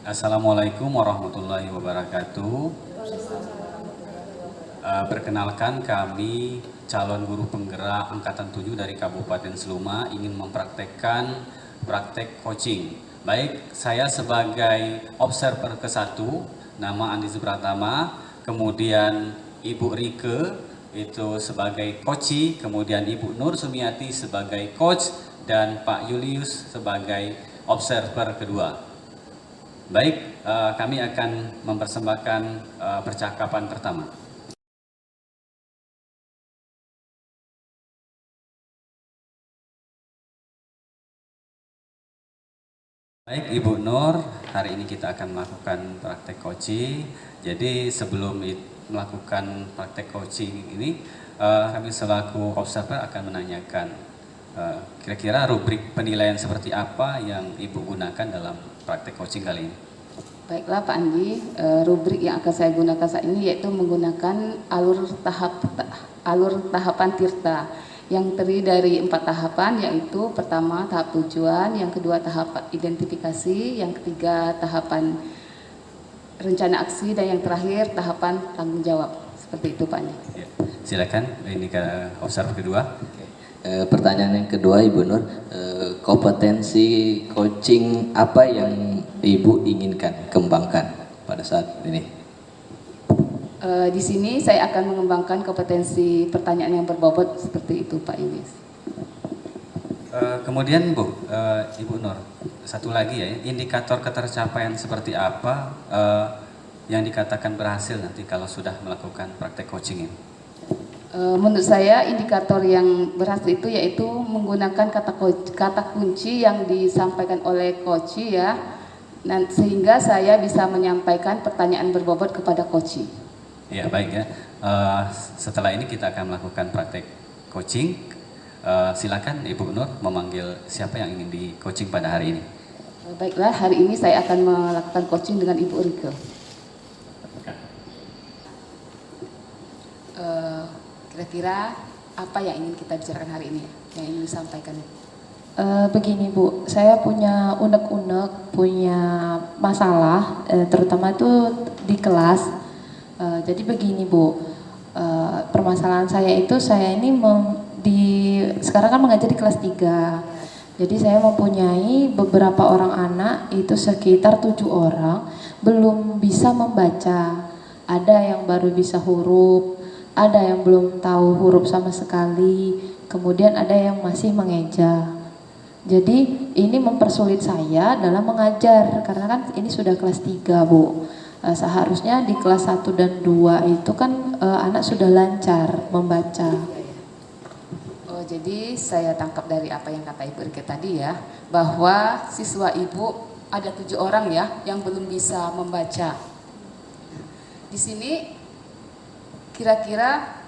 Assalamualaikum warahmatullahi wabarakatuh. Perkenalkan, kami calon guru penggerak Angkatan 7 dari Kabupaten Seluma ingin mempraktekkan praktek coaching. Baik, saya sebagai observer ke-1, nama Andi Pratama, kemudian Ibu Rike itu sebagai coach, kemudian Ibu Nur Sumiati sebagai coach, dan Pak Julius sebagai observer kedua. Baik, kami akan mempersembahkan percakapan pertama. Baik, Ibu Nur, hari ini kita akan melakukan praktek coaching. Jadi sebelum melakukan praktek coaching ini, kami selaku observer akan menanyakan kira-kira rubrik penilaian seperti apa yang Ibu gunakan dalam praktek coaching kali ini. Baiklah Pak Andi, rubrik yang akan saya gunakan saat ini yaitu menggunakan alur tahapan Tirta yang terdiri dari 4 tahapan, yaitu pertama tahap tujuan, yang kedua tahap identifikasi, yang ketiga tahapan rencana aksi, dan yang terakhir tahapan tanggung jawab. Seperti itu Pak Andi. Ya, silakan, ini ke observer kedua. Pertanyaan yang kedua, Ibu Nur, kompetensi coaching apa yang Ibu inginkan kembangkan pada saat ini? Di sini saya akan mengembangkan kompetensi pertanyaan yang berbobot seperti itu Pak Iwis. Kemudian Ibu Nur, satu lagi ya, indikator ketercapaian seperti apa yang dikatakan berhasil nanti kalau sudah melakukan praktek coaching ini? Menurut saya indikator yang berhasil itu yaitu menggunakan kata kunci yang disampaikan oleh coach ya, sehingga saya bisa menyampaikan pertanyaan berbobot kepada coach. Ya baik ya, setelah ini kita akan melakukan praktek coaching. Silakan Ibu Nur memanggil siapa yang ingin di coaching pada hari ini. Baiklah, hari ini saya akan melakukan coaching dengan Ibu Rike. Kira-kira apa yang ingin kita bicarakan hari ini, yang ingin disampaikan? Begini Bu, saya punya unek-unek, punya masalah, terutama itu di kelas. Jadi begini Bu, permasalahan saya itu saya ini sekarang kan mengajar di kelas 3. Jadi saya mempunyai beberapa orang anak, itu sekitar 7 orang, belum bisa membaca. Ada yang baru bisa huruf, ada yang belum tahu huruf sama sekali, kemudian ada yang masih mengeja. Jadi ini mempersulit saya dalam mengajar, karena kan ini sudah kelas 3 Bu. Seharusnya di kelas 1 dan 2 itu kan anak sudah lancar membaca. Oh, jadi saya tangkap dari apa yang kata Ibu Rike tadi ya, bahwa siswa Ibu ada 7 orang ya yang belum bisa membaca. Di sini kira-kira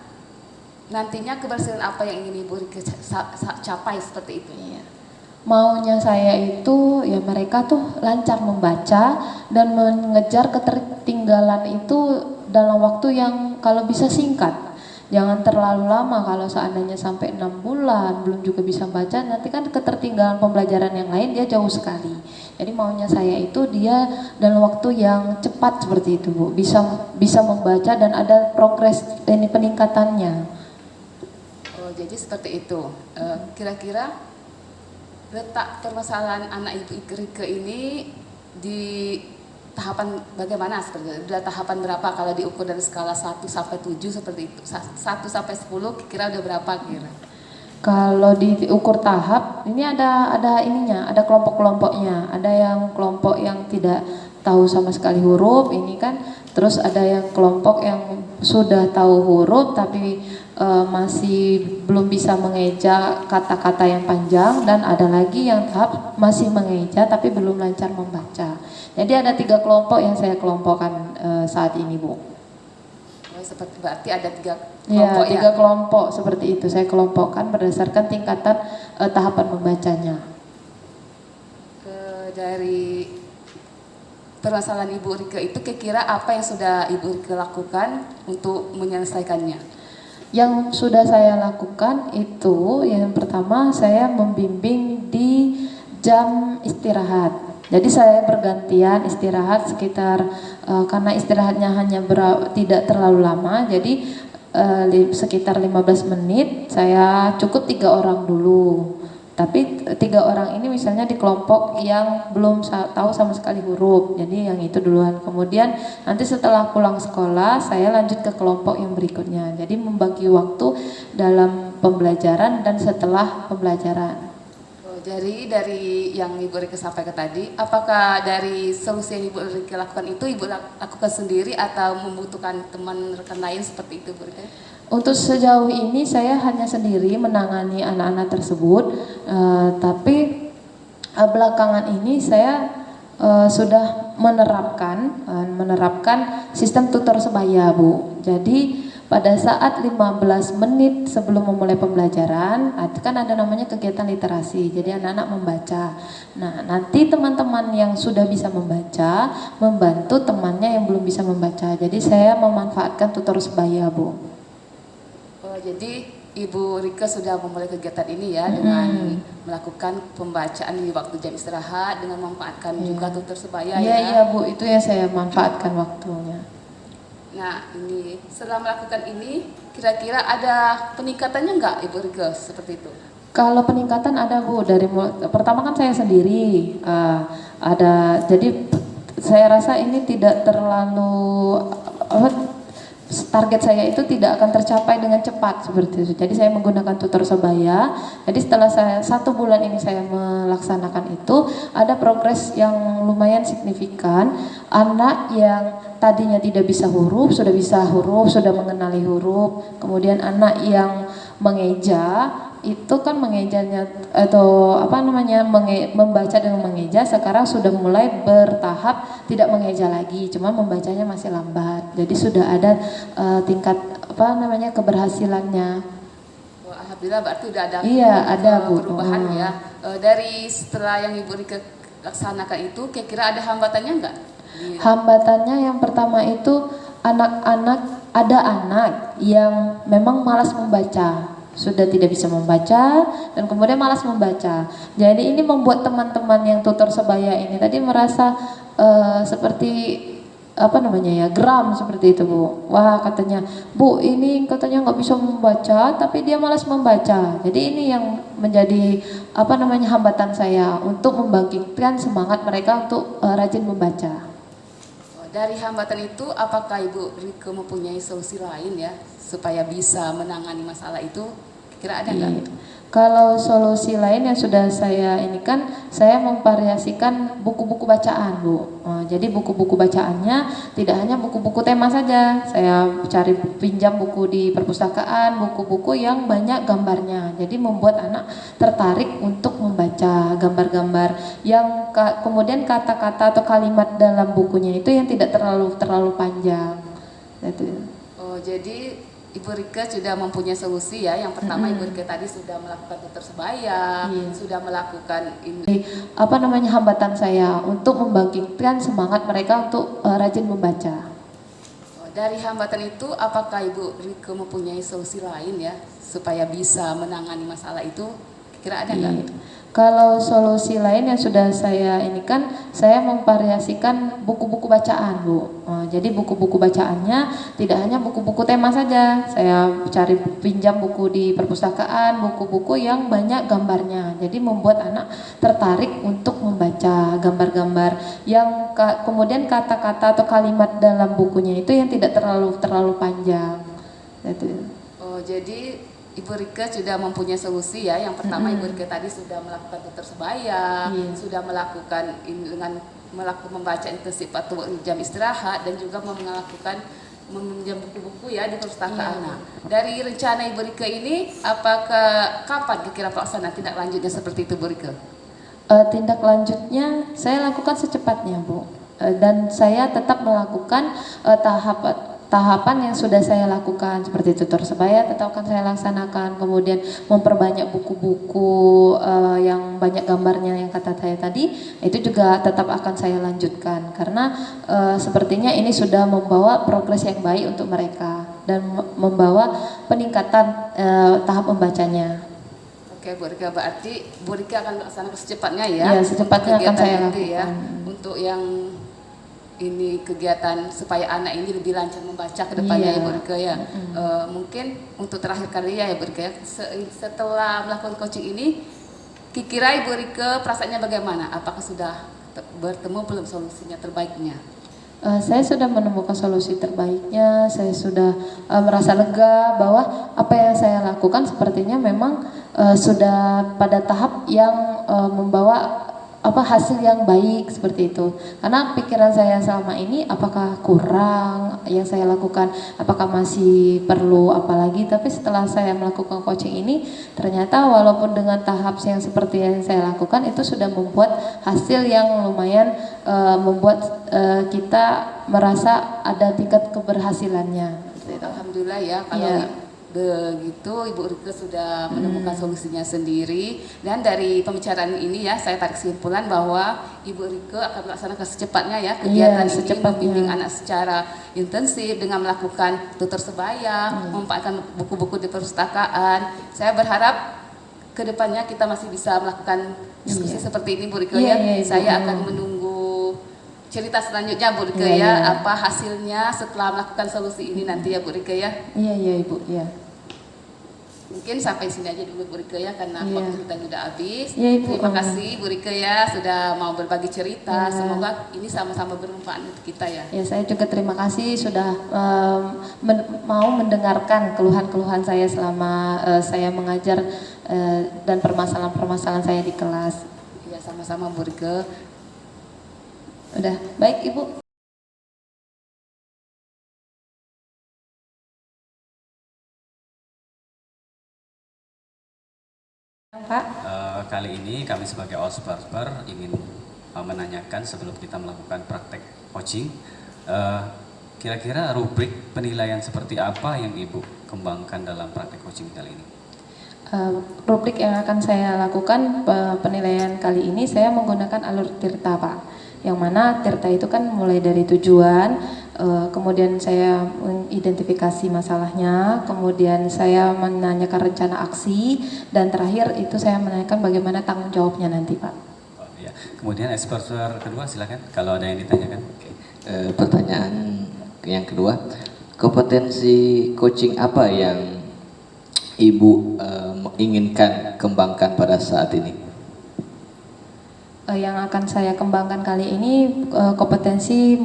nantinya keberhasilan apa yang ingin Ibu Rike capai seperti itu? Maunya saya itu ya mereka tuh lancar membaca dan mengejar ketertinggalan itu dalam waktu yang kalau bisa singkat. Jangan terlalu lama, kalau seandainya sampai 6 bulan belum juga bisa baca, nanti kan ketertinggalan pembelajaran yang lain dia jauh sekali. Jadi maunya saya itu dia dalam waktu yang cepat seperti itu Bu, bisa membaca dan ada progres ini peningkatannya. Oh, jadi seperti itu. Kira-kira letak permasalahan anak Ibu Rike ini di tahapan bagaimana seperti itu? Udah tahapan berapa kalau diukur dari skala 1 sampai 7 seperti itu? 1 sampai 10 kira udah berapa kira? Kalau diukur tahap, ini ada ininya, ada kelompok-kelompoknya. Ada yang kelompok yang tidak tahu sama sekali huruf, ini kan. Terus ada yang kelompok yang sudah tahu huruf tapi masih belum bisa mengeja kata-kata yang panjang, dan ada lagi yang tahap masih mengeja tapi belum lancar membaca. Jadi ada 3 kelompok yang saya kelompokkan saat ini Bu. Seperti berarti ada 3 kelompok ya? 3 kelompok seperti itu. Saya kelompokkan berdasarkan tingkatan tahapan membacanya. Dari permasalahan Ibu Rike itu kira-kira apa yang sudah Ibu Rike lakukan untuk menyelesaikannya? Yang sudah saya lakukan itu yang pertama saya membimbing di jam istirahat. Jadi saya bergantian istirahat sekitar karena istirahatnya hanya tidak terlalu lama, jadi sekitar 15 menit saya cukup 3 orang dulu. Tapi 3 orang ini misalnya di kelompok yang belum tahu sama sekali huruf, jadi yang itu duluan. Kemudian nanti setelah pulang sekolah saya lanjut ke kelompok yang berikutnya. Jadi membagi waktu dalam pembelajaran dan setelah pembelajaran. Jadi dari yang Ibu Rike sampaikan tadi, apakah dari solusi yang Ibu Rike lakukan itu Ibu lakukan sendiri atau membutuhkan teman rekan lain seperti itu, Bu Rike? Untuk sejauh ini saya hanya sendiri menangani anak-anak tersebut, tapi belakangan ini saya sudah menerapkan sistem tutor sebaya, Bu. Jadi pada saat 15 menit sebelum memulai pembelajaran, itu kan ada namanya kegiatan literasi. Jadi anak-anak membaca. Nah, nanti teman-teman yang sudah bisa membaca membantu temannya yang belum bisa membaca. Jadi saya memanfaatkan tutor sebaya, Bu. Jadi Ibu Rike sudah memulai kegiatan ini ya dengan melakukan pembacaan di waktu jam istirahat dengan memanfaatkan juga tutor sebaya ya. Iya Bu, itu yang saya manfaatkan waktunya. Nah ini setelah melakukan ini kira-kira ada peningkatannya nggak Ibu Rike seperti itu? Kalau peningkatan ada Bu, dari pertama kan saya sendiri ada, jadi saya rasa ini tidak terlalu target saya itu tidak akan tercapai dengan cepat seperti itu. Jadi saya menggunakan tutor sebaya. Jadi setelah 1 bulan ini saya melaksanakan itu, ada progres yang lumayan signifikan. Anak yang tadinya tidak bisa huruf, sudah bisa huruf, sudah mengenali huruf. Kemudian anak yang mengeja, itu kan mengejanya atau membaca dengan mengeja sekarang sudah mulai bertahap tidak mengeja lagi, cuma membacanya masih lambat. Jadi sudah ada tingkat keberhasilannya. Alhamdulillah berarti sudah ada ada Bu perubahan ya. Dari setelah yang Ibu Rike laksanakan itu kira-kira ada hambatannya enggak? Hambatannya yang pertama itu ada anak yang memang malas membaca, sudah tidak bisa membaca dan kemudian malas membaca. Jadi ini membuat teman-teman yang tutor sebaya ini tadi merasa seperti geram seperti itu Bu. Wah katanya, Bu ini katanya nggak bisa membaca tapi dia malas membaca. Jadi ini yang menjadi hambatan saya untuk membangkitkan semangat mereka untuk rajin membaca. Dari hambatan itu apakah Ibu Rike mempunyai solusi lain ya supaya bisa menangani masalah itu? Kira ada nggak? Kalau solusi lain yang sudah saya saya memvariasikan buku-buku bacaan Bu. Jadi buku-buku bacaannya tidak hanya buku-buku tema saja. Saya cari pinjam buku di perpustakaan, buku-buku yang banyak gambarnya. Jadi membuat anak tertarik untuk membaca gambar-gambar yang kemudian kata-kata atau kalimat dalam bukunya itu yang tidak terlalu panjang. Gitu. Oh jadi Ibu Rike sudah mempunyai solusi ya. Yang pertama Ibu Rike tadi sudah melakukan tutor sebaya, sudah melakukan hambatan saya untuk membangkitkan semangat mereka untuk rajin membaca. Dari hambatan itu apakah Ibu Rike mempunyai solusi lain ya supaya bisa menangani masalah itu? Kira ada nggak? Kalau solusi lain yang sudah saya saya memvariasikan buku-buku bacaan Bu. Jadi buku-buku bacaannya tidak hanya buku-buku tema saja. Saya cari pinjam buku di perpustakaan, buku-buku yang banyak gambarnya. Jadi membuat anak tertarik untuk membaca gambar-gambar yang kemudian kata-kata atau kalimat dalam bukunya itu yang tidak terlalu panjang. Gitu. Oh jadi Ibu Rike sudah mempunyai solusi ya. Yang pertama Ibu Rike tadi sudah melakukan tutor sebaya, sudah melakukan membaca intensif atau jam istirahat dan juga melakukan meminjam buku-buku ya di perpustakaan. Nah, dari rencana Ibu Rike ini apakah kapan kira-kira pelaksanaan tindak lanjutnya seperti itu Bu Rike? Tindak lanjutnya saya lakukan secepatnya Bu. Dan saya tetap melakukan tahapan yang sudah saya lakukan seperti tutor sebaya tetap akan saya laksanakan, kemudian memperbanyak buku-buku yang banyak gambarnya yang kata saya tadi itu juga tetap akan saya lanjutkan karena sepertinya ini sudah membawa progres yang baik untuk mereka dan membawa peningkatan tahap membacanya. Oke, Bu Rika, berarti Bu Rika akan melaksanakan secepatnya ya? Iya, secepatnya akan kegiatan saya itu ya. lakukan. Untuk yang ini kegiatan supaya anak ini lebih lancar membaca ke depannya Iya. ya Bu Rika ya. Mungkin untuk terakhir kali ya Bu Rika ya, setelah melakukan coaching ini, kira-kira Ibu Rika perasaannya bagaimana? Apakah sudah bertemu belum solusinya terbaiknya? Saya sudah menemukan solusi terbaiknya. Saya sudah merasa lega bahwa apa yang saya lakukan sepertinya memang sudah pada tahap yang membawa hasil yang baik seperti itu. Karena pikiran saya selama ini apakah kurang yang saya lakukan, apakah masih perlu apalagi, tapi setelah saya melakukan coaching ini ternyata walaupun dengan tahap yang seperti yang saya lakukan itu sudah membuat hasil yang lumayan membuat kita merasa ada tingkat keberhasilannya. Alhamdulillah ya kalau Iya. begitu Ibu Rika sudah menemukan solusinya sendiri, dan dari pembicaraan ini ya saya tarik kesimpulan bahwa Ibu Rika akan melaksanakan secepatnya ya kegiatan Iya, ini, secepatnya. membimbing anak secara intensif dengan melakukan tutor sebaya, memanfaatkan buku-buku di perpustakaan. Saya berharap kedepannya kita masih bisa melakukan diskusi Iya. seperti ini Bu Rika Iya, ya. iya, Ibu. Saya akan menunggu cerita selanjutnya Bu Rika Iya, ya, iya. apa hasilnya setelah melakukan solusi ini nanti ya Bu Rika ya. Iya Ibu, iya. Mungkin sampai sini aja dulu Bu Rika ya, karena Iya. waktu kita sudah habis. Iya, Ibu. Terima kasih Bu Rika ya sudah mau berbagi cerita. Iya. Semoga ini sama-sama bermanfaat untuk kita ya. Ya, saya juga terima kasih sudah mau mendengarkan keluhan-keluhan saya selama saya mengajar dan permasalahan-permasalahan saya di kelas. Iya, sama-sama Bu Rika. Udah, baik Ibu. Pak. Kali ini kami sebagai Osperper ingin menanyakan sebelum kita melakukan praktek coaching, kira-kira rubrik penilaian seperti apa yang Ibu kembangkan dalam praktek coaching kali ini? Rubrik yang akan saya lakukan penilaian kali ini saya menggunakan alur tirta Pak, yang mana tirta itu kan mulai dari tujuan, kemudian saya mengidentifikasi masalahnya, kemudian saya menanyakan rencana aksi, dan terakhir itu saya menanyakan bagaimana tanggung jawabnya nanti Pak. Oh, ya. Kemudian eksperter kedua silakan kalau ada yang ditanyakan. Pertanyaan yang kedua, kompetensi coaching apa yang Ibu inginkan kembangkan pada saat ini? Yang akan saya kembangkan kali ini kompetensi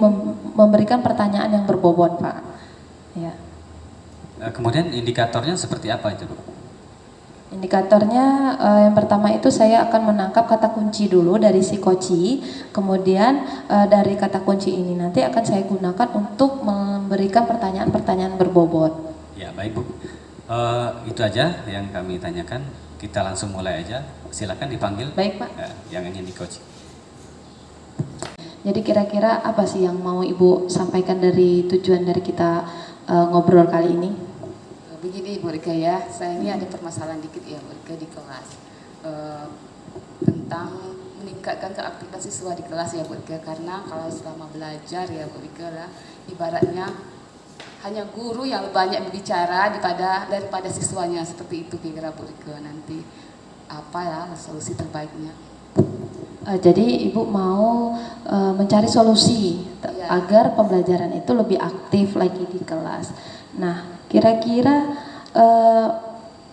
memberikan pertanyaan yang berbobot Pak. Ya. Kemudian indikatornya seperti apa itu, Bu? Indikatornya yang pertama itu saya akan menangkap kata kunci dulu dari si koci, kemudian dari kata kunci ini nanti akan saya gunakan untuk memberikan pertanyaan-pertanyaan berbobot. Ya, baik Bu. Itu aja yang kami tanyakan. Kita langsung mulai aja. Silakan dipanggil. Baik Pak. Yang ingin di coaching. Jadi kira-kira apa sih yang mau Ibu sampaikan dari tujuan dari kita ngobrol kali ini? Begini Bu Rika ya, saya ini ada permasalahan dikit ya Bu Rika di kelas, tentang meningkatkan keaktifan siswa di kelas ya Bu Rika. Karena kalau selama belajar ya Bu Rika lah, ibaratnya hanya guru yang banyak berbicara daripada siswanya, seperti itu kira-kira Bu Rika. Nanti apa ya solusi terbaiknya? Jadi Ibu mau mencari solusi Iya. agar pembelajaran itu lebih aktif lagi di kelas. Nah, kira-kira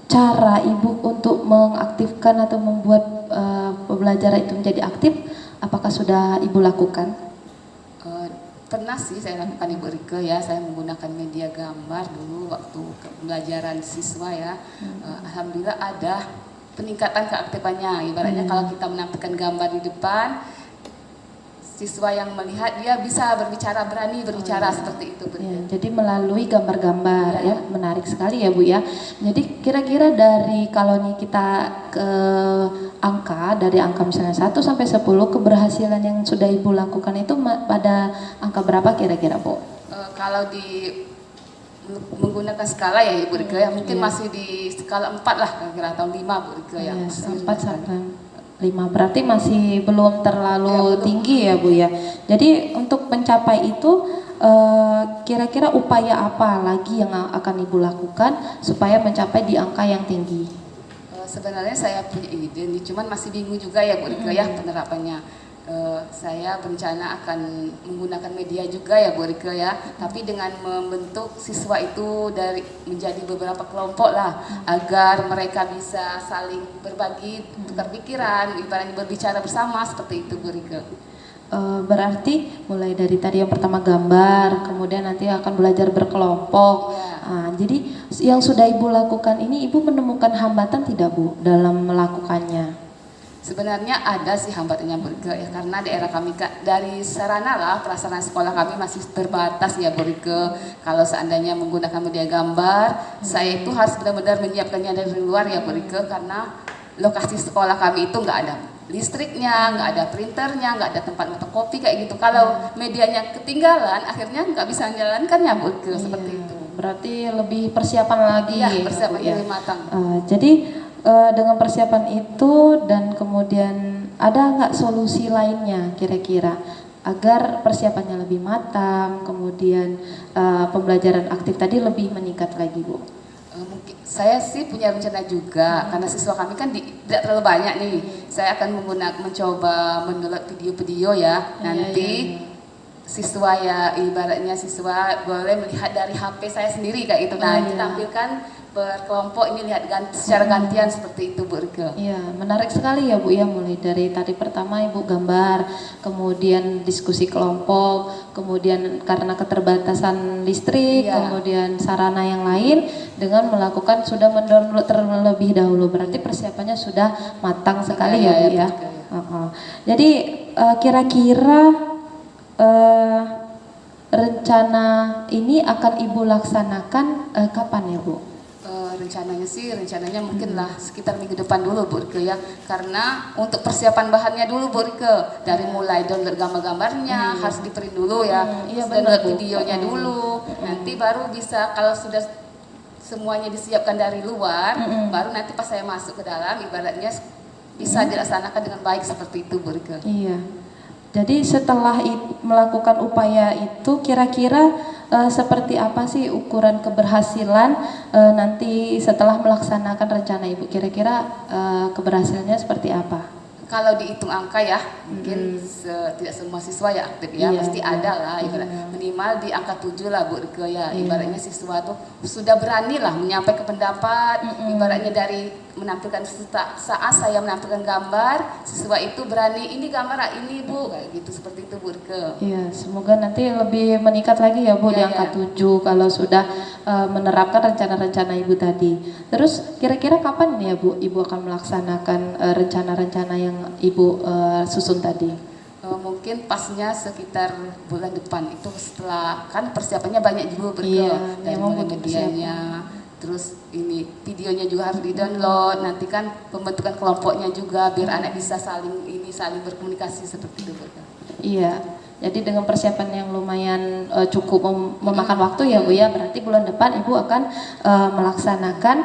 cara Ibu untuk mengaktifkan atau membuat pembelajaran itu menjadi aktif, apakah sudah Ibu lakukan? Pernah sih saya lakukan Ibu Rika ya, saya menggunakan media gambar dulu waktu pembelajaran siswa ya. Alhamdulillah ada peningkatan keaktifannya. Ibaratnya kalau kita menampilkan gambar di depan, siswa yang melihat dia bisa berbicara, berani berbicara seperti itu Bu Ya, Rika. jadi melalui gambar-gambar ya, menarik sekali ya Bu ya. Jadi kira-kira dari kalau nih kita ke angka, dari angka misalnya 1 sampai 10, keberhasilan yang sudah Ibu lakukan itu pada angka berapa kira-kira Bu? Kalau menggunakan skala ya Ibu Rika ya, mungkin Iya. masih di skala 4 lah kira-kira, atau 5 Bu Rika ya. Ya, Masih 4 rendah. sampai 5, berarti masih belum terlalu Ya, belum. tinggi ya Bu ya. Jadi untuk mencapai itu kira-kira upaya apa lagi yang akan Ibu lakukan supaya mencapai di angka yang tinggi? Sebenarnya saya punya ide nih, cuman masih bingung juga ya Bu Rike ya penerapannya. Saya berencana akan menggunakan media juga ya Bu Rike ya, tapi dengan membentuk siswa itu dari menjadi beberapa kelompok lah, agar mereka bisa saling berbagi tukar pikiran, ibaratnya berbicara bersama seperti itu Bu Rike. Berarti mulai dari tadi yang pertama gambar, kemudian nanti akan belajar berkelompok. Iya. Jadi yang sudah Ibu lakukan ini, Ibu menemukan hambatan tidak Bu dalam melakukannya? Sebenarnya ada sih hambatannya Bu Rike ya, karena daerah kami dari sarana lah prasarana sekolah kami masih terbatas ya Bu Rike. Kalau seandainya menggunakan media gambar, saya itu harus benar-benar menyiapkannya dari luar ya Bu Rike, karena lokasi sekolah kami itu nggak ada listriknya, nggak ada printernya, nggak ada tempat fotokopi kayak gitu. Kalau medianya ketinggalan, akhirnya nggak bisa menjalankannya Bu Rike, seperti itu. Berarti lebih persiapan lagi Iya, ya, persiapan Bu, ya? lebih matang. Jadi dengan persiapan itu dan kemudian ada nggak solusi lainnya kira-kira agar persiapannya lebih matang, kemudian pembelajaran aktif tadi lebih meningkat lagi Bu? Mungkin saya sih punya rencana juga, karena siswa kami kan tidak terlalu banyak nih. Saya akan mencoba mendownload video-video ya. Nanti siswa ya, ibaratnya siswa boleh melihat dari HP saya sendiri kayak gitu. Nah, ditampilkan berkelompok ini lihat secara gantian seperti itu Bu Rike. Iya, menarik sekali ya Bu ya, mulai dari tadi pertama Ibu gambar, kemudian diskusi kelompok, kemudian karena keterbatasan listrik, kemudian sarana yang lain dengan melakukan sudah mendownload terlebih dahulu, berarti persiapannya sudah matang sekali ya Bu ya. Jadi kira-kira rencana ini akan Ibu laksanakan kapan ya Bu? Rencananya mungkin lah sekitar minggu depan dulu Bu Rike ya, karena untuk persiapan bahannya dulu Bu Rike, dari mulai download gambar-gambarnya harus di-print dulu ya, download videonya dulu, nanti baru bisa kalau sudah semuanya disiapkan dari luar, baru nanti pas saya masuk ke dalam ibaratnya bisa dilaksanakan dengan baik seperti itu Bu Rike. Iya. Jadi setelah melakukan upaya itu kira-kira seperti apa sih ukuran keberhasilan nanti setelah melaksanakan rencana Ibu? Kira-kira keberhasilannya seperti apa? Kalau dihitung angka ya, mungkin tidak semua siswa ya aktif ya, pasti ada lah, minimal di angka 7 lah Bu Rike ya, ibaratnya siswa tuh sudah berani lah menyampaikan pendapat, ibaratnya dari menampilkan saat saya menampilkan gambar, siswa itu berani, ini gambar ini Bu, kayak gitu, seperti itu Bu Rike. Iya, semoga nanti lebih meningkat lagi ya Bu di angka 7 kalau sudah menerapkan rencana-rencana Ibu tadi. Terus kira-kira kapan nih ya Bu Ibu akan melaksanakan rencana-rencana yang Ibu susun tadi? Mungkin pasnya sekitar bulan depan, itu setelah kan persiapannya banyak juga dari mulai medianya, terus ini videonya juga harus di-download, nanti kan pembentukan kelompoknya juga biar anak bisa saling berkomunikasi seperti itu. Iya. Jadi dengan persiapan yang lumayan cukup memakan waktu ya Bu ya, berarti bulan depan Ibu akan melaksanakan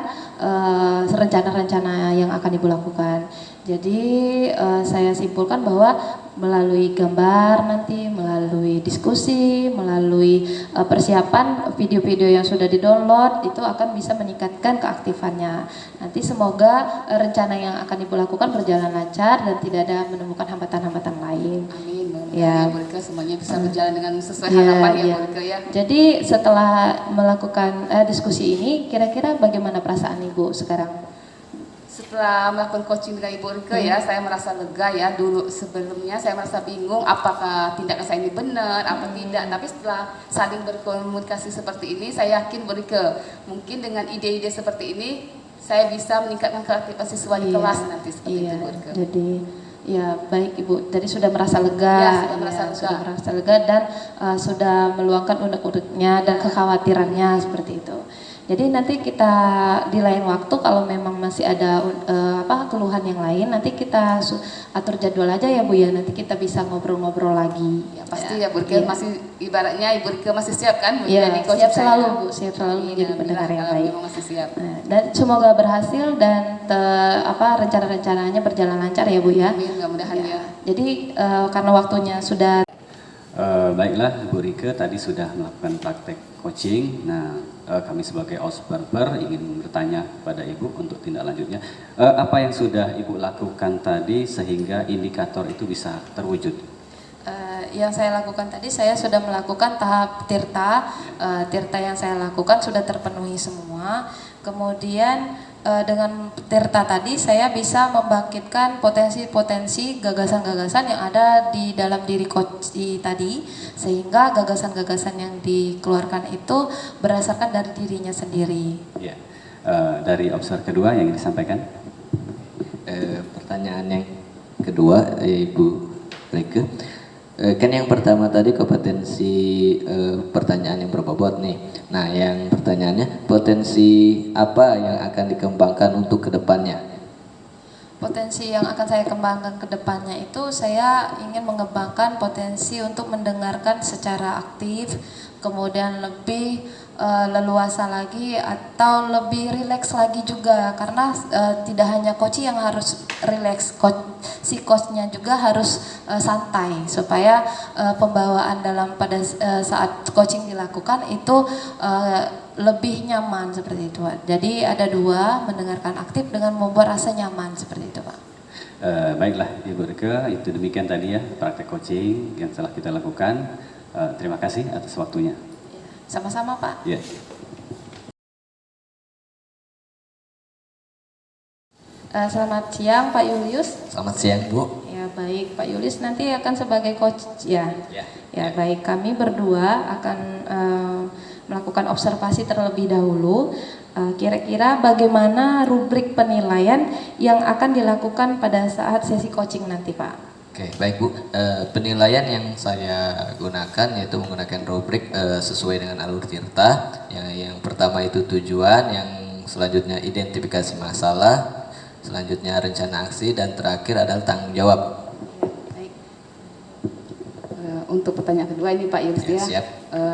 rencana-rencana yang akan Ibu lakukan. Jadi saya simpulkan bahwa melalui gambar nanti, melalui diskusi, melalui persiapan video-video yang sudah di-download itu akan bisa meningkatkan keaktifannya. Nanti semoga rencana yang akan Ibu lakukan berjalan lancar dan tidak ada menemukan hambatan-hambatan lain. Amin. Ya, mereka semuanya bisa berjalan dengan sesuai harapan ya Bu Rike ya. Jadi setelah melakukan diskusi ini, kira-kira bagaimana perasaan Ibu sekarang? Setelah melakukan coaching dengan Ibu Rike ya, saya merasa lega ya. Dulu sebelumnya saya merasa bingung apakah tindakan saya ini benar, apa tidak. Tapi setelah saling berkomunikasi seperti ini, saya yakin Bu Rike, mungkin dengan ide-ide seperti ini, saya bisa meningkatkan keaktifan siswa di kelas nanti seperti itu Bu Rike. Jadi ya baik Ibu, jadi sudah merasa lega, sudah merasa lega dan sudah meluangkan unek-uneknya dan kekhawatirannya seperti itu. Jadi nanti kita di lain waktu kalau memang masih ada keluhan yang lain, nanti kita atur jadwal aja ya Bu ya, nanti kita bisa ngobrol-ngobrol lagi. Ya pasti ya Bu Rike, masih ibaratnya Ibu Rike masih siap kan menjadi coach? Siap selalu Bu, siap selalu menjadi pendengar yang baik. Masih siap. Dan semoga berhasil dan rencana-rencananya berjalan lancar ya Bu ya. Amin, mudah-mudahan ya. Jadi karena waktunya sudah baiklah Bu Rike tadi sudah melakukan praktek coaching. Nah, kami sebagai observer ingin bertanya pada Ibu untuk tindak lanjutnya. Apa yang sudah Ibu lakukan tadi sehingga indikator itu bisa terwujud? Yang saya lakukan tadi, saya sudah melakukan tahap tirta. Tirta yang saya lakukan sudah terpenuhi semua. Kemudian dengan tirta tadi saya bisa membangkitkan potensi-potensi gagasan-gagasan yang ada di dalam diri coach tadi, sehingga gagasan-gagasan yang dikeluarkan itu berdasarkan dari dirinya sendiri. Ya. Dari observer kedua yang ingin disampaikan? Pertanyaan yang kedua, Ibu Rike. Kan yang pertama tadi kompetensi pertanyaan yang berbobot nih. Nah, yang pertanyaannya potensi apa yang akan dikembangkan untuk kedepannya? Potensi yang akan saya kembangkan ke depannya itu saya ingin mengembangkan potensi untuk mendengarkan secara aktif, kemudian lebih leluasa lagi atau lebih rileks lagi juga, karena tidak hanya coach yang harus rileks, si coachnya juga harus santai supaya pembawaan dalam pada saat coaching dilakukan itu lebih nyaman seperti itu, Pak. Jadi ada dua, mendengarkan aktif dengan membuat rasa nyaman seperti itu, Pak. Baiklah Ibu Rike, itu demikian tadi ya praktek coaching yang telah kita lakukan. Terima kasih atas waktunya. Sama-sama, Pak. Ya. Selamat siang, Pak Julius. Selamat siang, Bu. Ya, baik, Pak Julius nanti akan sebagai coach ya. Ya. Ya, baik, kami berdua akan melakukan observasi terlebih dahulu. Kira-kira bagaimana rubrik penilaian yang akan dilakukan pada saat sesi coaching nanti, Pak? Oke, baik Bu. Penilaian yang saya gunakan yaitu menggunakan rubrik sesuai dengan alur tirta. Yang pertama itu tujuan, yang selanjutnya identifikasi masalah, selanjutnya rencana aksi, dan terakhir adalah tanggung jawab. Baik. Untuk pertanyaan kedua ini Pak Yus Ya, ya. siap.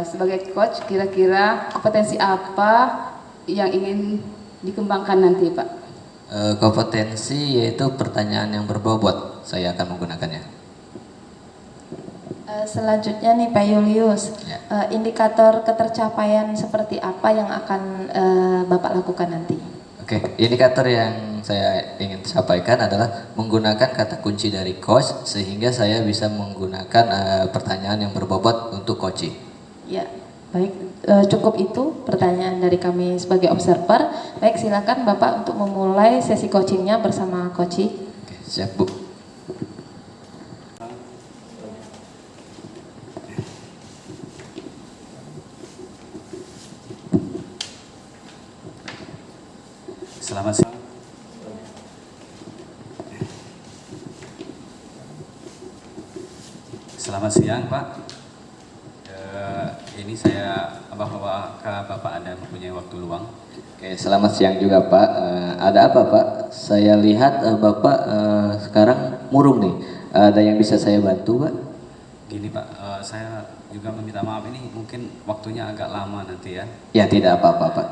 Sebagai coach, kira-kira kompetensi apa yang ingin dikembangkan nanti Pak? Kompetensi yaitu pertanyaan yang berbobot. Saya akan menggunakannya. Selanjutnya nih Pak Julius, Ya. indikator ketercapaian seperti apa yang akan Bapak lakukan nanti? Oke, indikator yang saya ingin sampaikan adalah menggunakan kata kunci dari coach sehingga saya bisa menggunakan pertanyaan yang berbobot untuk coaching. Ya, baik, cukup itu pertanyaan dari kami sebagai observer. Baik, silakan Bapak untuk memulai sesi coachingnya bersama coaching. Oke, siap Bu. Selamat siang. Selamat siang Pak. Ini saya apakah Bapak ada mempunyai waktu luang? Oke, selamat siang juga Pak. Ada apa Pak? Saya lihat Bapak sekarang murung nih. Ada yang bisa saya bantu Pak? Gini Pak, saya juga meminta maaf, ini mungkin waktunya agak lama nanti ya. Ya, tidak apa-apa Pak.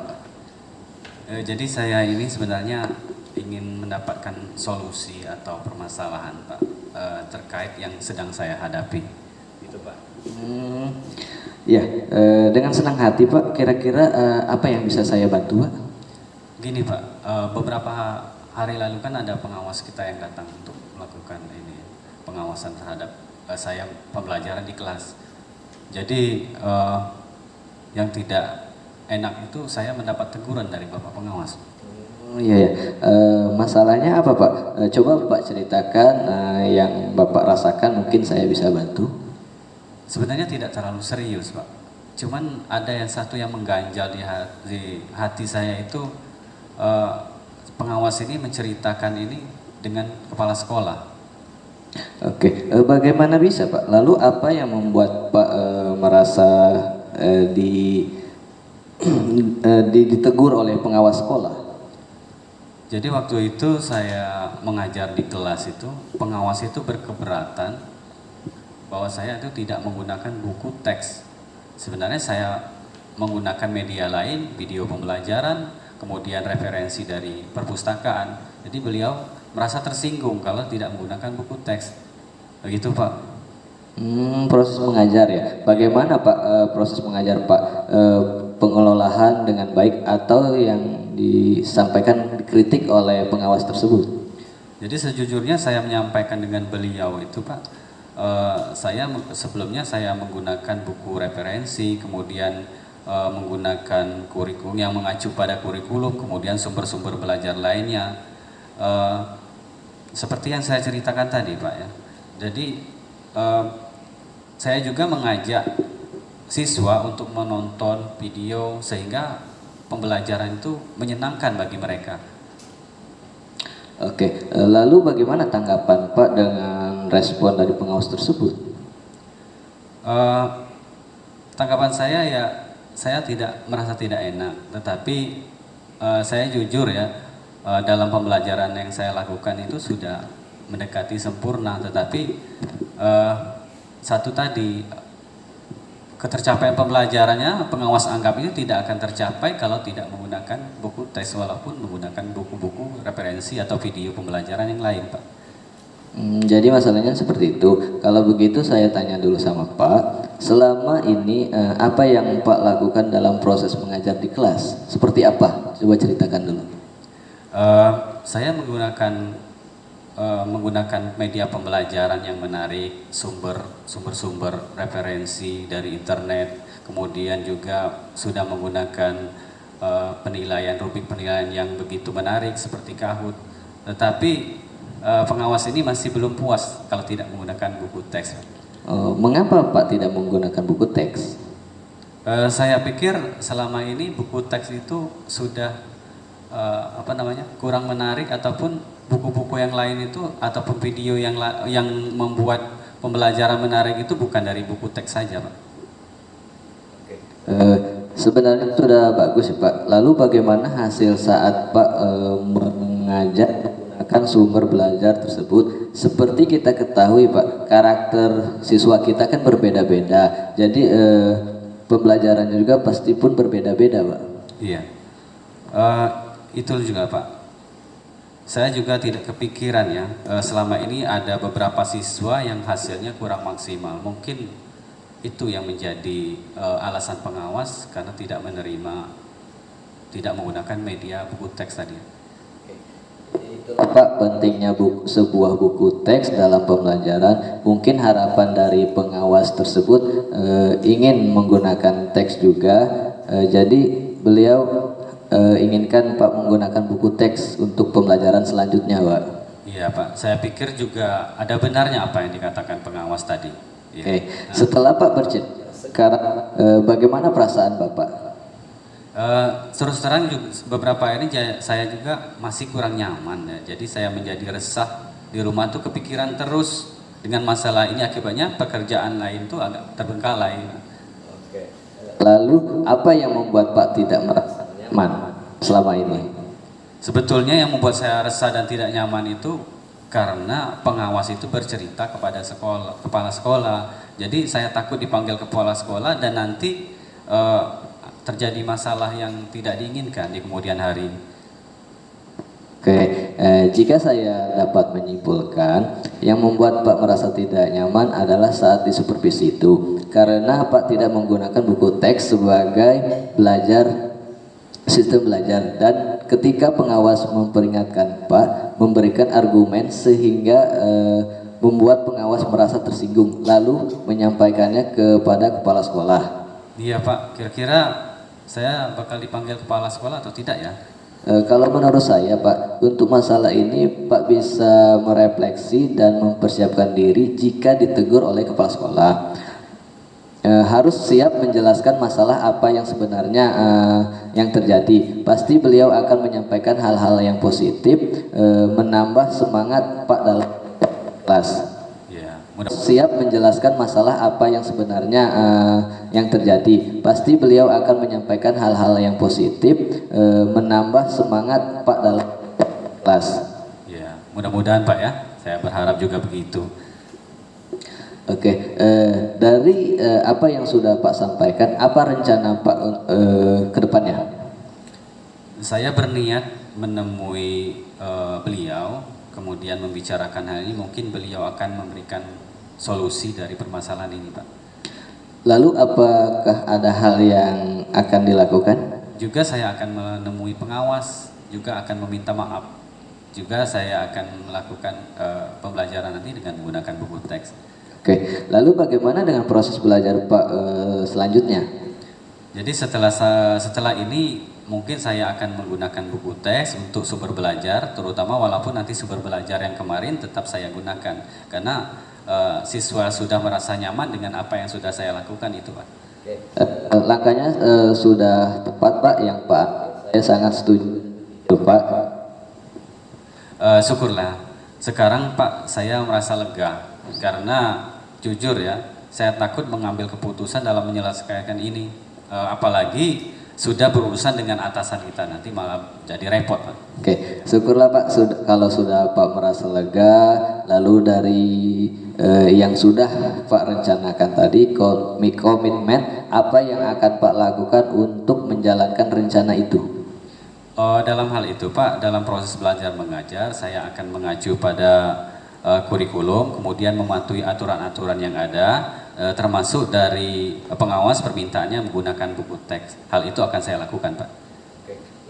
Jadi saya ini sebenarnya ingin mendapatkan solusi atau permasalahan Pak terkait yang sedang saya hadapi. Itu Pak. Ya, dengan senang hati Pak. Kira-kira apa yang bisa saya bantu Pak? Gini Pak, beberapa hari lalu kan ada pengawas kita yang datang untuk melakukan ini pengawasan terhadap saya pembelajaran di kelas. Jadi yang tidak enak itu saya mendapat teguran dari Bapak pengawas. Iya ya. Masalahnya apa Pak? Coba Bapak ceritakan yang Bapak rasakan, mungkin saya bisa bantu. Sebenarnya tidak terlalu serius Pak. Cuman ada yang satu yang mengganjal di hati saya itu, pengawas ini menceritakan ini dengan kepala sekolah. Oke, Bagaimana bisa Pak? Lalu apa yang membuat Pak merasa ditegur oleh pengawas sekolah? Jadi waktu itu saya mengajar di kelas itu, pengawas itu berkeberatan bahwa saya itu tidak menggunakan buku teks. Sebenarnya saya menggunakan media lain, video pembelajaran, kemudian referensi dari perpustakaan. Jadi beliau merasa tersinggung kalau tidak menggunakan buku teks. Begitu Pak. Proses mengajar ya. Bagaimana Pak proses mengajar Pak? pengelolaan dengan baik atau yang disampaikan dikritik oleh pengawas tersebut? Jadi sejujurnya saya menyampaikan dengan beliau itu Pak, sebelumnya saya menggunakan buku referensi, kemudian menggunakan kurikulum yang mengacu pada kurikulum, kemudian sumber-sumber belajar lainnya. Seperti yang saya ceritakan tadi Pak ya. Jadi saya juga mengajak siswa untuk menonton video sehingga pembelajaran itu menyenangkan bagi mereka. Oke, lalu bagaimana tanggapan Pak dengan respon dari pengawas tersebut? Tanggapan saya ya, saya tidak merasa tidak enak, tetapi saya jujur ya, dalam pembelajaran yang saya lakukan itu sudah mendekati sempurna, tetapi satu tadi, ketercapaian pembelajarannya pengawas anggap itu tidak akan tercapai kalau tidak menggunakan buku teks walaupun menggunakan buku-buku referensi atau video pembelajaran yang lain Pak. Jadi masalahnya seperti itu. Kalau begitu saya tanya dulu sama Pak, selama ini apa yang Pak lakukan dalam proses mengajar di kelas? Seperti apa? Coba ceritakan dulu. Saya menggunakan media pembelajaran yang menarik, sumber-sumber referensi dari internet, kemudian juga sudah menggunakan penilaian, rubrik penilaian yang begitu menarik seperti Kahoot. Tetapi pengawas ini masih belum puas kalau tidak menggunakan buku teks. Mengapa Pak tidak menggunakan buku teks? Saya pikir selama ini buku teks itu sudah kurang menarik, ataupun buku-buku yang lain itu ataupun video yang membuat pembelajaran menarik itu bukan dari buku teks saja Pak. Sebenarnya sudah bagus ya Pak. Lalu bagaimana hasil saat Pak mengajak menggunakan sumber belajar tersebut? Seperti kita ketahui Pak, karakter siswa kita kan berbeda-beda. Jadi pembelajarannya juga pasti pun berbeda-beda Pak. Iya, itu juga Pak. Saya juga tidak kepikiran ya, selama ini ada beberapa siswa yang hasilnya kurang maksimal. Mungkin itu yang menjadi alasan pengawas karena tidak menggunakan media buku teks tadi. Pak, pentingnya sebuah buku teks dalam pembelajaran. Mungkin harapan dari pengawas tersebut ingin menggunakan teks juga. Jadi beliau inginkan Pak menggunakan buku teks untuk pembelajaran selanjutnya Pak. Iya Pak, saya pikir juga ada benarnya apa yang dikatakan pengawas tadi. Ya. Oke. Setelah Pak bercerita sekarang, bagaimana perasaan Bapak? Terus terang juga, beberapa ini saya juga masih kurang nyaman ya. Jadi saya menjadi resah di rumah tuh, kepikiran terus dengan masalah ini, akibatnya pekerjaan lain tuh agak terbengkalai. Lalu apa yang membuat Pak tidak merasa nyaman selama ini? Sebetulnya yang membuat saya resah dan tidak nyaman itu karena pengawas itu bercerita kepada kepala sekolah. Jadi saya takut dipanggil kepala sekolah dan nanti terjadi masalah yang tidak diinginkan di kemudian hari. Oke, jika saya dapat menyimpulkan, yang membuat Pak merasa tidak nyaman adalah saat di supervisi itu, karena Pak tidak menggunakan buku teks sebagai sistem belajar, dan ketika pengawas memperingatkan Pak, memberikan argumen sehingga membuat pengawas merasa tersinggung, lalu menyampaikannya kepada kepala sekolah. Iya Pak, kira-kira saya bakal dipanggil kepala sekolah atau tidak ya? Kalau menurut saya Pak, untuk masalah ini Pak bisa merefleksi dan mempersiapkan diri jika ditegur oleh kepala sekolah. Harus siap menjelaskan masalah apa yang sebenarnya yang terjadi. Pasti beliau akan menyampaikan hal-hal yang positif, menambah semangat Pak dalam kelas. Siap menjelaskan masalah apa yang sebenarnya yang terjadi. Pasti beliau akan menyampaikan hal-hal yang positif, menambah semangat Pak dalam kelas. Ya, mudah-mudahan Pak ya. Saya berharap juga begitu. Oke, dari apa yang sudah Pak sampaikan, apa rencana Pak ke depannya? Saya berniat menemui beliau, kemudian membicarakan hal ini. Mungkin beliau akan memberikan solusi dari permasalahan ini Pak. Lalu apakah ada hal yang akan dilakukan? Juga saya akan menemui pengawas, juga akan meminta maaf. Juga saya akan melakukan pembelajaran nanti dengan menggunakan buku teks. Oke, lalu bagaimana dengan proses belajar Pak selanjutnya? Jadi setelah ini mungkin saya akan menggunakan buku teks untuk sumber belajar, terutama walaupun nanti sumber belajar yang kemarin tetap saya gunakan karena siswa sudah merasa nyaman dengan apa yang sudah saya lakukan itu, Pak. Langkahnya sudah tepat Pak, yang Pak saya sangat setuju Pak. Syukurlah. Sekarang Pak saya merasa lega karena jujur ya, saya takut mengambil keputusan dalam menyelesaikan ini. Apalagi sudah berurusan dengan atasan kita, nanti malah jadi repot, Pak. Oke, syukurlah Pak kalau sudah Pak merasa lega. Lalu dari yang sudah Pak rencanakan tadi, komitmen apa yang akan Pak lakukan untuk menjalankan rencana itu? Dalam hal itu Pak, dalam proses belajar mengajar saya akan mengacu pada kurikulum, kemudian mematuhi aturan-aturan yang ada, termasuk dari pengawas permintaannya menggunakan buku teks. Hal itu akan saya lakukan, Pak.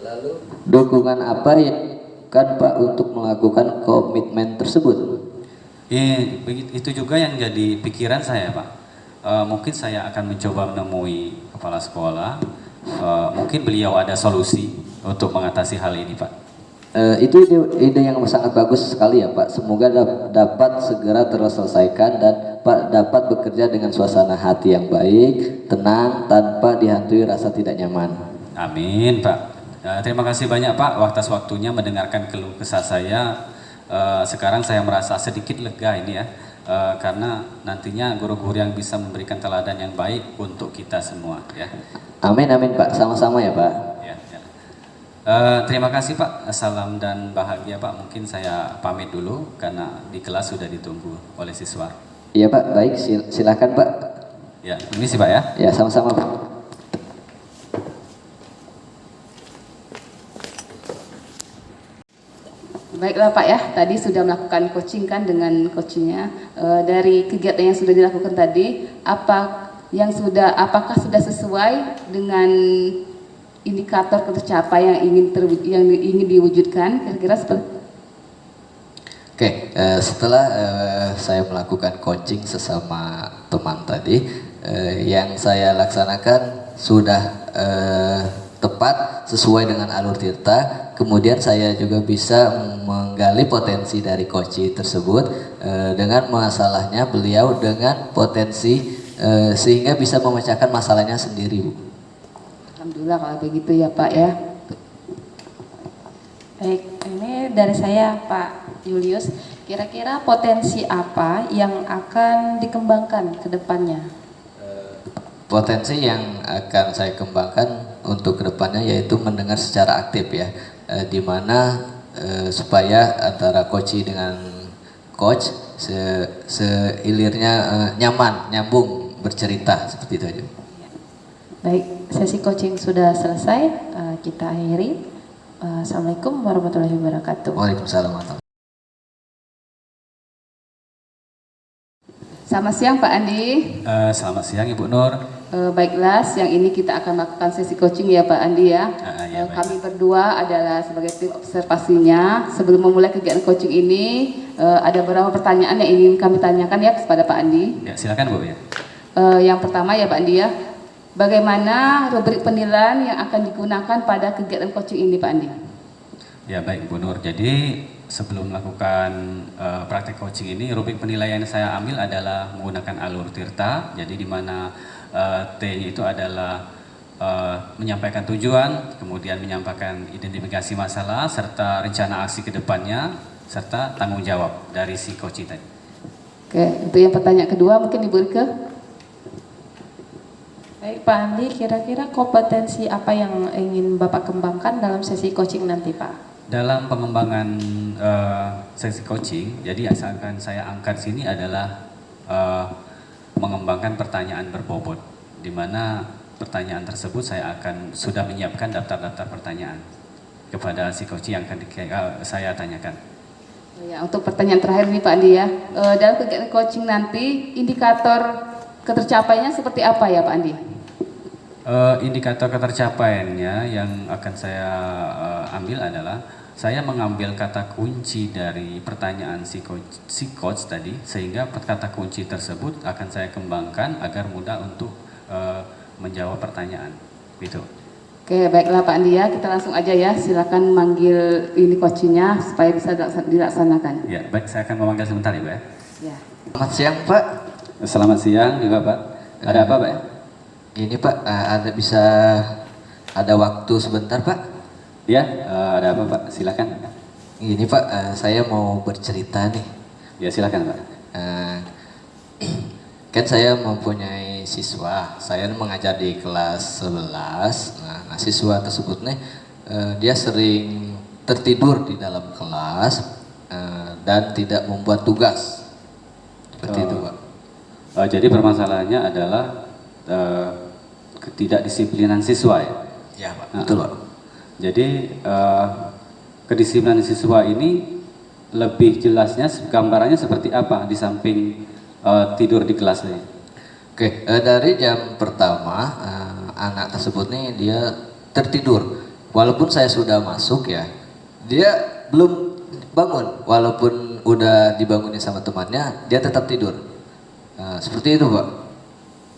Lalu dukungan apa yang kan Pak untuk melakukan komitmen tersebut? Itu juga yang jadi pikiran saya, Pak. Mungkin saya akan mencoba menemui kepala sekolah. Mungkin beliau ada solusi untuk mengatasi hal ini, Pak. Itu ide yang sangat bagus sekali ya Pak. Semoga dapat segera terselesaikan dan Pak dapat bekerja dengan suasana hati yang baik, tenang, tanpa dihantui rasa tidak nyaman. Amin, Pak. Terima kasih banyak Pak atas waktunya mendengarkan keluh kesah saya. Sekarang saya merasa sedikit lega ini ya, karena nantinya guru-guru yang bisa memberikan teladan yang baik untuk kita semua ya. Amin amin Pak, sama-sama ya Pak. Ya, ya. Terima kasih Pak, salam dan bahagia Pak. Mungkin saya pamit dulu karena di kelas sudah ditunggu oleh siswa. Iya Pak, baik silakan Pak. Ya, permisi Pak ya. Ya sama-sama Pak. Baiklah Pak ya, tadi sudah melakukan coaching kan dengan coachingnya. Dari kegiatan yang sudah dilakukan tadi, apakah sudah sesuai dengan indikator tercapai yang ingin diwujudkan? Kira-kira seperti. Oke, setelah saya melakukan coaching sesama teman tadi, yang saya laksanakan sudah tepat sesuai dengan alur tirta. Kemudian saya juga bisa menggali potensi dari coach tersebut dengan masalahnya beliau dengan potensi sehingga bisa memecahkan masalahnya sendiri, Bu. Alhamdulillah kalau begitu ya Pak ya. Baik, ini dari saya Pak Julius. Kira-kira potensi apa yang akan dikembangkan ke depannya? Potensi yang akan saya kembangkan untuk kedepannya yaitu mendengar secara aktif ya, di mana supaya antara coach dengan coach seilirnya nyaman, nyambung bercerita seperti itu aja. Baik, sesi coaching sudah selesai, kita akhiri. Assalamualaikum warahmatullahi wabarakatuh. Waalaikumsalam warahmatullahi wabarakatuh. Selamat siang Pak Andi. Selamat siang Ibu Nur. Baiklah, siang ini kita akan melakukan sesi coaching ya Pak Andi ya. Ya, kami berdua adalah sebagai tim observasinya. Sebelum memulai kegiatan coaching ini, ada beberapa pertanyaan yang ingin kami tanyakan ya kepada Pak Andi. Ya, silakan Bu ya. Yang pertama ya Pak Andi ya, bagaimana rubrik penilaian yang akan digunakan pada kegiatan coaching ini Pak Andi? Ya baik Bu Nur, jadi sebelum melakukan praktek coaching ini, rubrik penilaian yang saya ambil adalah menggunakan alur tirta. Jadi di mana T-nya itu adalah menyampaikan tujuan, kemudian menyampaikan identifikasi masalah, serta rencana aksi ke depannya, serta tanggung jawab dari si coach tadi. Oke, untuk yang pertanyaan kedua mungkin Ibu Rike. Baik Pak Andi, kira-kira kompetensi apa yang ingin Bapak kembangkan dalam sesi coaching nanti Pak? Dalam pengembangan sesi coaching, jadi asalkan saya angkat sini adalah mengembangkan pertanyaan berbobot, di mana pertanyaan tersebut saya akan sudah menyiapkan daftar-daftar pertanyaan kepada si coaching yang akan saya tanyakan. Ya, untuk pertanyaan terakhir nih Pak Andi ya, dalam kegiatan coaching nanti indikator ketercapaiannya seperti apa ya Pak Andi? Indikator ketercapaiannya yang akan saya ambil adalah saya mengambil kata kunci dari pertanyaan si coach tadi, sehingga kata kunci tersebut akan saya kembangkan agar mudah untuk menjawab pertanyaan. Gitu. Oke, baiklah Pak Andi ya, kita langsung aja ya, silakan manggil ini coachnya supaya bisa dilaksanakan. Ya, baik, saya akan memanggil sebentar ya, Pak. Ya. Selamat siang Pak. Selamat siang juga Pak. Ada apa Pak? Ini Pak, ada waktu sebentar Pak? Ya, ada apa Pak? Silakan. Ini Pak, saya mau bercerita nih. Ya silakan Pak. Kan saya mempunyai siswa, saya mengajar di kelas 11. Nah, siswa tersebut nih, dia sering tertidur di dalam kelas dan tidak membuat tugas. Seperti itu Pak. Jadi permasalahannya adalah ketidakdisiplinan siswa ya? Ya Pak, betul Pak. Jadi kedisiplinan siswa ini lebih jelasnya gambarannya seperti apa di samping tidur di kelas ini? Oke, dari jam pertama anak tersebut nih dia tertidur. Walaupun saya sudah masuk ya, dia belum bangun. Walaupun udah dibangunin sama temannya, dia tetap tidur. Seperti itu Pak.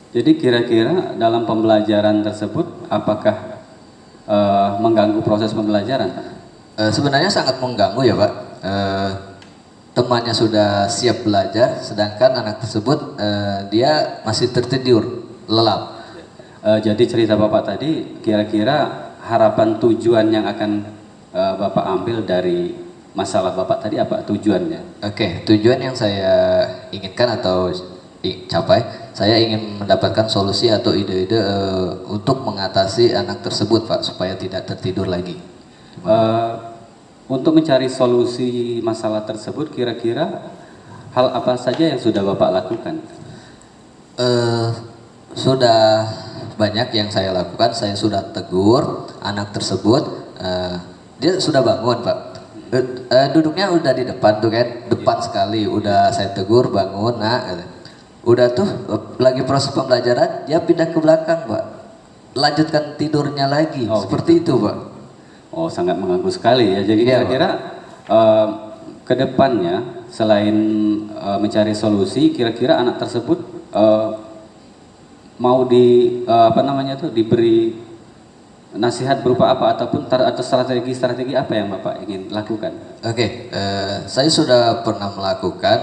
Jadi kira-kira dalam pembelajaran tersebut apakah mengganggu proses pembelajaran? Sebenarnya sangat mengganggu ya Pak. Temannya sudah siap belajar, sedangkan anak tersebut dia masih tertidur, lelap. Jadi cerita Bapak tadi, kira-kira harapan tujuan yang akan Bapak ambil dari masalah Bapak tadi apa tujuannya? Oke, tujuan yang saya inginkan atau capai, saya ingin mendapatkan solusi atau ide-ide untuk mengatasi anak tersebut Pak, supaya tidak tertidur lagi. Untuk mencari solusi masalah tersebut, kira-kira hal apa saja yang sudah Bapak lakukan? Sudah banyak yang saya lakukan. Saya sudah tegur anak tersebut, dia sudah bangun Pak. Duduknya udah di depan tuh kan, depan sekali. Udah saya tegur, bangun, udah tuh lagi proses pembelajaran, dia pindah ke belakang Pak, lanjutkan tidurnya lagi. Seperti itu Pak. Oh, sangat mengganggu sekali ya. Jadi kira-kira ke depannya selain mencari solusi, kira-kira anak tersebut mau diberi nasihat berupa apa ataupun atau strategi apa yang Bapak ingin lakukan? Oke, saya sudah pernah melakukan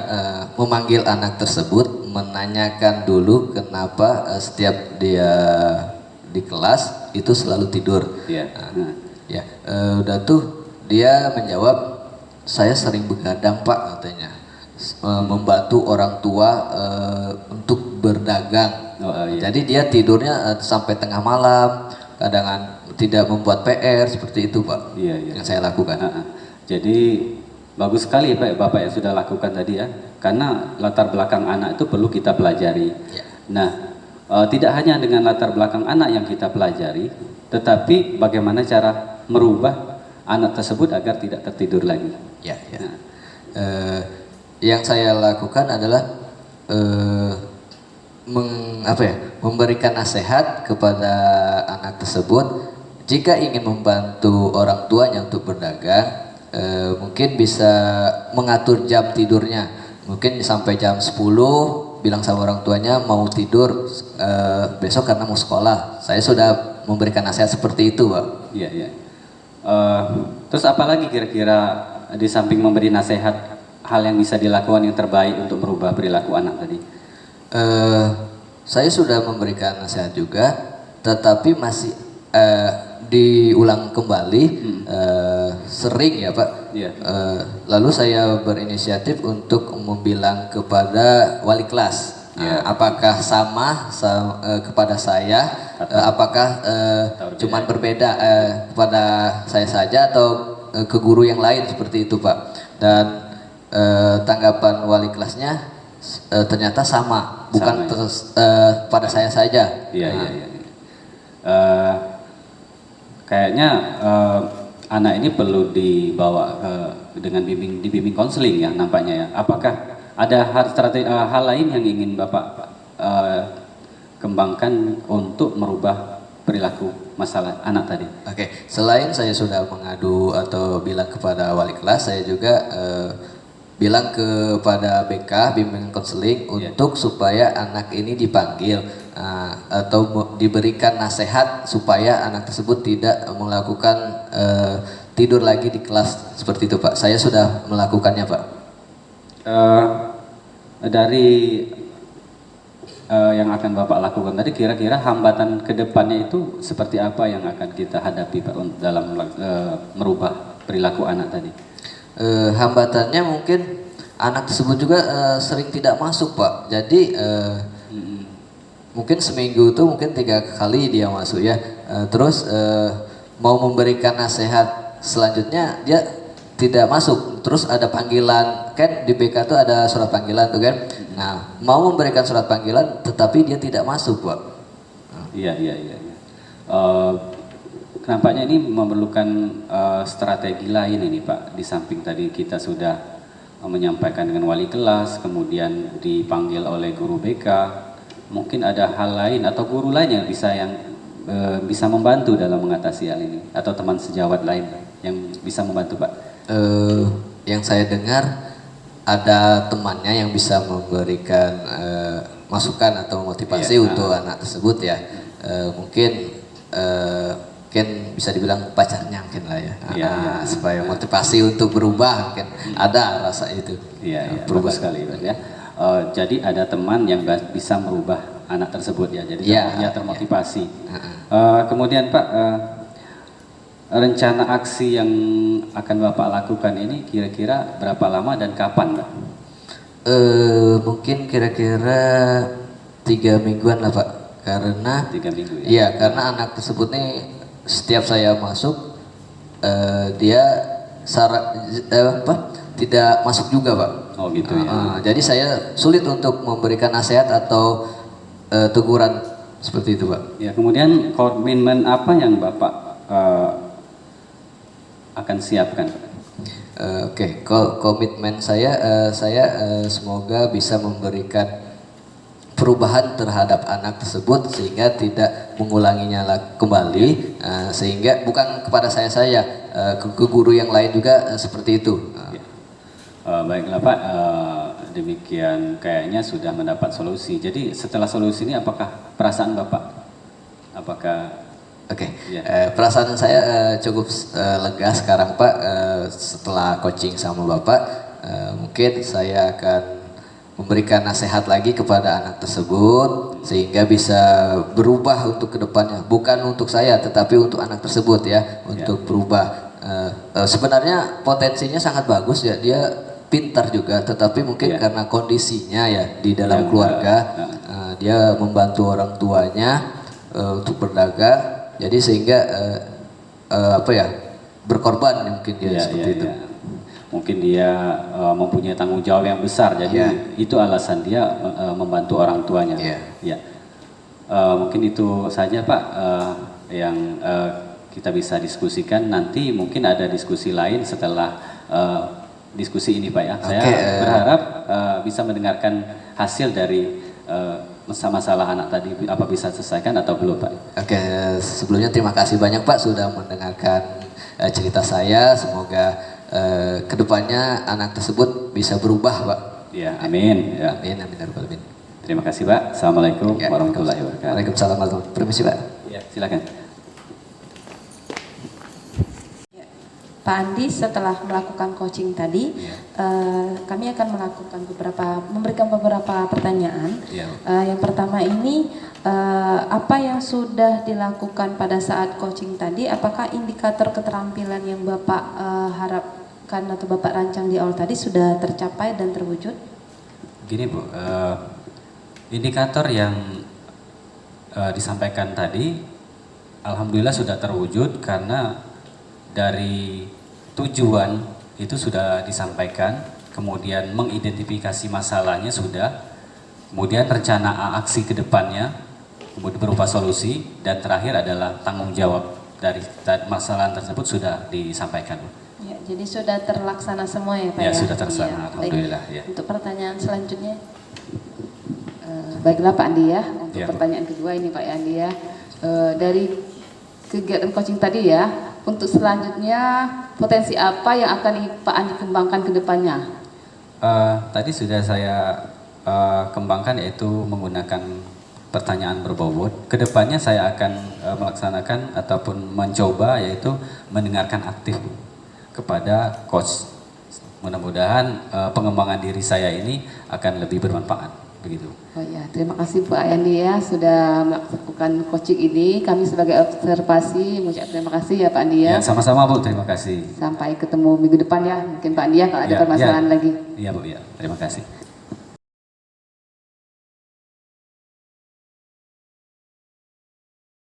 memanggil anak tersebut, menanyakan dulu kenapa setiap dia di kelas itu selalu tidur. Iya. Ya, udah tuh dia menjawab, saya sering begadang Pak katanya, membantu orang tua untuk berdagang. Iya. Jadi dia tidurnya sampai tengah malam, kadang tidak membuat PR, seperti itu Pak. Iya. Yang saya lakukan. Jadi bagus sekali Pak, Bapak yang sudah lakukan tadi ya, karena latar belakang anak itu perlu kita pelajari. Ya. Nah, tidak hanya dengan latar belakang anak yang kita pelajari, tetapi bagaimana cara merubah anak tersebut agar tidak tertidur lagi. Ya. Yang saya lakukan adalah memberikan nasihat kepada anak tersebut. Jika ingin membantu orang tuanya untuk berdagang, mungkin bisa mengatur jam tidurnya. Mungkin sampai jam 10 bilang sama orang tuanya mau tidur besok karena mau sekolah. Saya sudah memberikan nasihat seperti itu Pak. Iya. Terus apa lagi kira-kira di samping memberi nasihat, hal yang bisa dilakukan yang terbaik untuk merubah perilaku anak tadi? Saya sudah memberikan nasihat juga, tetapi masih diulang kembali, sering ya Pak. Iya. Lalu saya berinisiatif untuk membilang kepada wali kelas, apakah sama kepada saya, apakah cuman berbeda kepada saya saja atau ke guru yang lain, seperti itu Pak. Dan tanggapan wali kelasnya ternyata sama, bukan pada saya saja. Iya. Kayaknya anak ini perlu dibawa dengan dibimbing konseling ya nampaknya ya. Apakah ada hal lain yang ingin Bapak kembangkan untuk merubah perilaku masalah anak tadi. Oke, selain saya sudah mengadu atau bilang kepada wali kelas, saya juga bilang kepada BK bimbingan konseling untuk supaya anak ini dipanggil atau diberikan nasihat supaya anak tersebut tidak melakukan tidur lagi di kelas seperti itu, Pak. Saya sudah melakukannya, Pak. Dari yang akan Bapak lakukan tadi, kira-kira hambatan ke depannya itu seperti apa yang akan kita hadapi, Pak, dalam merubah perilaku anak tadi? Hambatannya mungkin anak tersebut juga sering tidak masuk, Pak. Jadi mungkin seminggu itu mungkin 3 kali dia masuk ya. Terus mau memberikan nasihat selanjutnya dia tidak masuk. Terus ada panggilan, kan di BK itu ada surat panggilan tuh kan. Nah, mau memberikan surat panggilan tetapi dia tidak masuk, Pak. Iya. Nampaknya ini memerlukan strategi lain ini, Pak. Di samping tadi kita sudah menyampaikan dengan wali kelas, kemudian dipanggil oleh guru BK, mungkin ada hal lain atau guru lain yang bisa membantu dalam mengatasi hal ini, atau teman sejawat lain yang bisa membantu, Pak. Yang saya dengar ada temannya yang bisa memberikan masukan atau motivasi untuk anak tersebut ya. Mungkin bisa dibilang pacarnya mungkin lah ya, supaya motivasi untuk berubah mungkin ada rasa itu. Iya, berubah sekali, Pak ya. Jadi ada teman yang bisa merubah anak tersebut ya, jadi dia termotivasi. Kemudian Pak, rencana aksi yang akan Bapak lakukan ini kira-kira berapa lama dan kapan, Pak? Mungkin kira-kira 3 mingguan lah, Pak. Karena 3 minggu ya? Iya, karena anak tersebut nih setiap saya masuk dia tidak masuk juga, Pak. Oh gitu ya. Jadi saya sulit untuk memberikan nasihat atau teguran seperti itu, Pak. Ya, kemudian komitmen apa yang Bapak akan siapkan? Oke, komitmen saya semoga bisa memberikan perubahan terhadap anak tersebut sehingga tidak mengulanginya kembali, sehingga bukan kepada saya ke guru yang lain juga seperti itu. Baiklah Pak, demikian kayaknya sudah mendapat solusi. Jadi setelah solusi ini apakah perasaan Bapak? Apakah perasaan saya cukup lega sekarang, Pak. Setelah coaching sama Bapak, mungkin saya akan memberikan nasihat lagi kepada anak tersebut sehingga bisa berubah untuk kedepannya, bukan untuk saya tetapi untuk anak tersebut ya, untuk berubah. Sebenarnya potensinya sangat bagus ya, dia pintar juga, tetapi mungkin karena kondisinya ya di dalam keluarga, dia membantu orang tuanya untuk berdagang. Jadi sehingga berkorban mungkin dia seperti itu. Mungkin dia mempunyai tanggung jawab yang besar, jadi itu alasan dia membantu orang tuanya. Mungkin itu saja Pak yang kita bisa diskusikan. Nanti mungkin ada diskusi lain setelah diskusi ini, Pak ya. Saya berharap bisa mendengarkan hasil dari masalah anak tadi, apa bisa selesaikan atau belum, Pak? Sebelumnya terima kasih banyak Pak sudah mendengarkan cerita saya. Semoga kedepannya anak tersebut bisa berubah, Pak. Ya, amin. Ya. Amin. Terima kasih, Pak. Assalamualaikum warahmatullahi wabarakatuh. Waalaikumsalam warahmatullahi wabarakatuh. Permisi, Pak. Ya, silakan. Pak Andi, setelah melakukan coaching tadi, kami akan memberikan beberapa pertanyaan. Yang pertama ini, apa yang sudah dilakukan pada saat coaching tadi? Apakah indikator keterampilan yang Bapak harapkan atau Bapak rancang di awal tadi sudah tercapai dan terwujud? Gini Bu, indikator yang disampaikan tadi, alhamdulillah sudah terwujud karena dari tujuan itu sudah disampaikan, kemudian mengidentifikasi masalahnya sudah, kemudian rencana aksi ke depannya, kemudian berupa solusi, dan terakhir adalah tanggung jawab dari masalah tersebut sudah disampaikan. Ya, jadi sudah terlaksana semua ya Pak ya? Ya, sudah terlaksana, alhamdulillah. Ya. Untuk pertanyaan selanjutnya? Baiklah Pak Andi ya, untuk pertanyaan kedua ini Pak Andi ya. dari kegiatan coaching tadi ya, untuk selanjutnya potensi apa yang akan Pak Andi kembangkan ke depannya? Tadi sudah saya kembangkan, yaitu menggunakan pertanyaan berbobot. Kedepannya saya akan melaksanakan ataupun mencoba, yaitu mendengarkan aktif kepada coach. Mudah-mudahan pengembangan diri saya ini akan lebih bermanfaat, begitu. Oh ya, terima kasih Pak Andi ya sudah melakukan coaching ini. Kami sebagai observasi mengucapkan terima kasih ya Pak Andi ya. Ya, sama-sama Bu, terima kasih. Sampai ketemu minggu depan ya, mungkin Pak Andi ya kalau ada Ya, permasalahan ya. lagi. Iya Bu, ya, terima kasih.